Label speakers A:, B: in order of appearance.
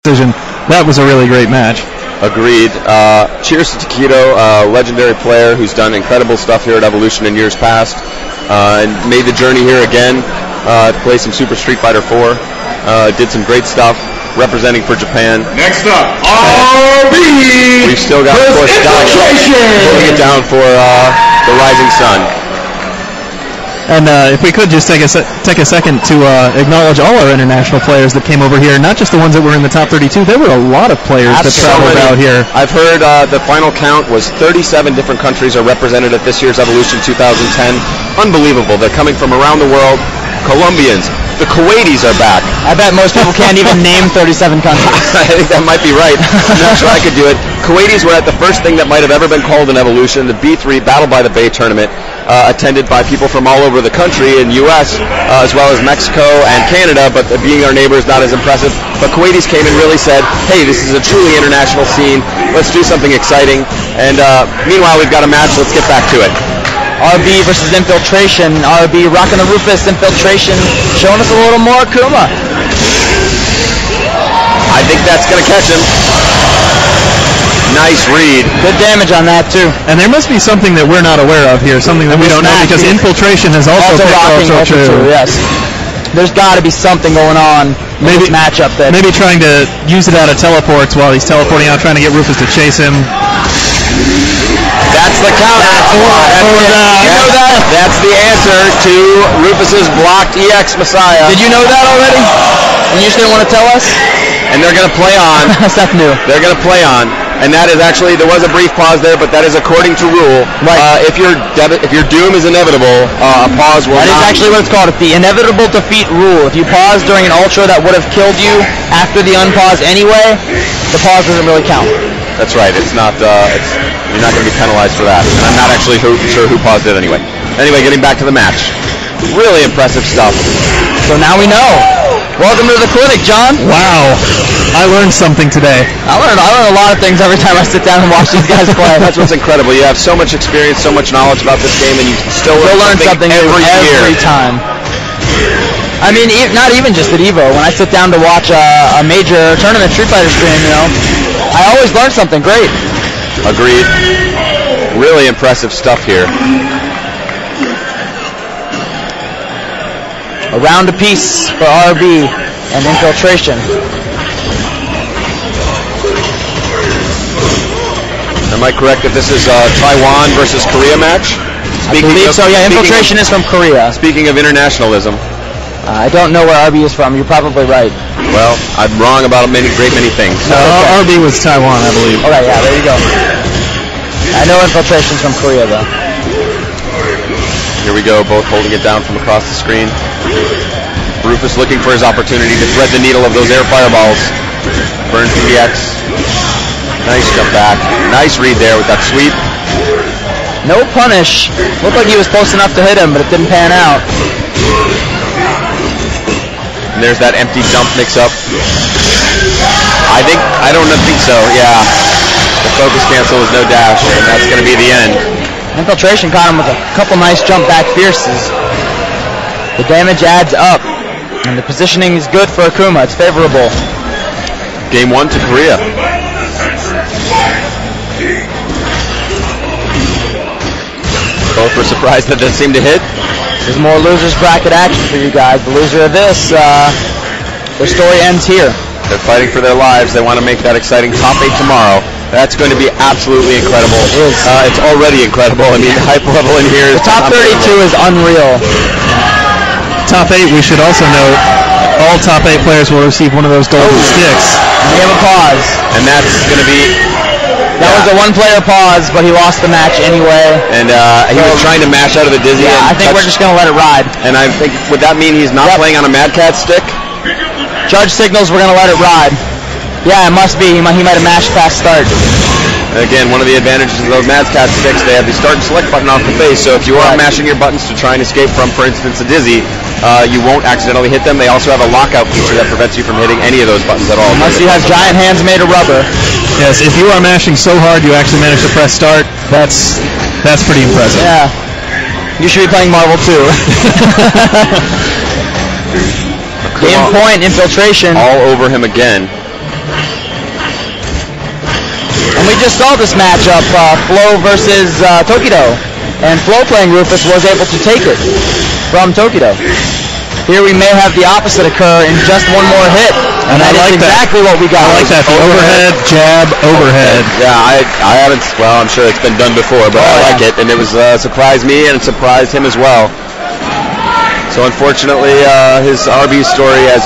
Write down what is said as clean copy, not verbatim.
A: decision. That was a really great match.
B: Agreed. Cheers to Taquito, legendary player who's done incredible stuff here at Evolution in years past, and made the journey here again to play some Super Street Fighter 4. Did some great stuff representing for Japan.
C: Next up, Arubi!
B: We've still got, of course, holding it down for the Rising Sun.
A: And if we could just take a second to acknowledge all our international players that came over here, not just the ones that were in the top 32. There were a lot of players that traveled out here.
B: I've heard the final count was 37 different countries are represented at this year's Evolution 2010. Unbelievable. They're coming from around the world. Colombians. The Kuwaitis are back.
D: I bet most people can't even name 37 countries.
B: I think that might be right. I'm not sure I could do it. Kuwaitis were at the first thing that might have ever been called an Evolution, the B3 Battle by the Bay tournament, attended by people from all over the country in U.S. As well as Mexico and Canada, but being our neighbors, not as impressive. But Kuwaitis came and really said, hey, this is a truly international scene. Let's do something exciting. And meanwhile, we've got a match. Let's get back to it.
D: Arubi versus Infiltration. Arubi rocking the Rufus. Infiltration showing us a little more Akuma.
B: I think that's going to catch him. Nice read.
D: Good damage on that, too.
A: And there must be something that we're not aware of here, something that we don't know, because Infiltration has also
D: rocking Ultra 2. Yes. There's got to be something going on in this matchup.
A: Maybe trying to use it out of teleports while he's teleporting out, trying to get Rufus to chase him.
B: That's the counter. That's the answer to Rufus's blocked EX Messiah.
D: Did you know that already? And you just didn't want to tell us?
B: And they're going to play on.
D: That's new.
B: They're going to play on. And that is actually, there was a brief pause there, but that is according to rule.
D: Right.
B: If your doom is inevitable, a pause will not.
D: That is actually what it's called. It's the inevitable defeat rule. If you pause during an ultra that would have killed you after the unpause anyway, the pause doesn't really count.
B: That's right. It's not. You're not going to be penalized for that. And I'm not actually sure who paused it anyway. Anyway, getting back to the match. Really impressive stuff.
D: So now we know. Welcome to the clinic, John.
A: Wow. I learned something today.
D: I learn a lot of things every time I sit down and watch these guys play.
B: That's what's incredible. You have so much experience, so much knowledge about this game, and you still learn something
D: every time. I mean, not even just at Evo. When I sit down to watch a major tournament Street Fighter stream, I always learn something great.
B: Agreed. Really impressive stuff here.
D: A round apiece for Arubi and Infiltration.
B: Am I correct that this is a Taiwan versus Korea match?
D: I believe so, yeah. Infiltration is from Korea.
B: Speaking of internationalism.
D: I don't know where Arubi is from. You're probably right.
B: Well, I'm wrong about many things.
A: Arubi was Taiwan, I believe.
D: Okay, yeah, there you go. I know Infiltration's from Korea, though.
B: Here we go, both holding it down from across the screen. Rufus looking for his opportunity to thread the needle of those air fireballs. Burns the EX. Nice jump back. Nice read there with that sweep.
D: No punish. Looked like he was close enough to hit him, but it didn't pan out.
B: And there's that empty jump mix-up. I don't think so, yeah. The focus cancel is no dash, and that's going to be the end.
D: Infiltration caught him with a couple nice jump back fierces. The damage adds up, and the positioning is good for Akuma. It's favorable.
B: Game 1 to Korea. Both were surprised that that seemed to hit.
D: There's more losers bracket action for you guys. The loser of this, their story ends here.
B: They're fighting for their lives. They want to make that exciting top 8 tomorrow. That's going to be absolutely incredible.
D: It is.
B: It's already incredible. I mean, the hype level in here is
D: the top 32 is unreal.
A: Top 8, we should also note, all top 8 players will receive one of those golden sticks.
D: And we have a pause.
B: And that's going to be...
D: That was a one-player pause, but he lost the match anyway.
B: And he was trying to mash out of the dizzy.
D: Yeah, I think we're just going to let it ride.
B: And I think, would that mean he's not playing on a Mad Cat stick?
D: Judge signals we're going to let it ride. Yeah, it must be. He might have mashed past start.
B: Again, one of the advantages of those Mad Cat sticks, they have the start and select button off the face, so if you are mashing your buttons to try and escape from, for instance, a dizzy, you won't accidentally hit them. They also have a lockout feature that prevents you from hitting any of those buttons at all.
D: Unless you have giant hands made of rubber.
A: Yes, if you are mashing so hard you actually manage to press start, that's pretty impressive.
D: Yeah. You should be playing Marvel too. Game point, Infiltration.
B: All over him again.
D: just saw this matchup, Flo versus Tokido. And Flo playing Rufus was able to take it from Tokido. Here we may have the opposite occur in just one more hit.
A: And
D: that is exactly what we got.
A: I like that. The overhead, jab, overhead.
B: Yeah, I haven't, well, I'm sure it's been done before, but I like it. And it was surprised me and it surprised him as well. So unfortunately, his RB story has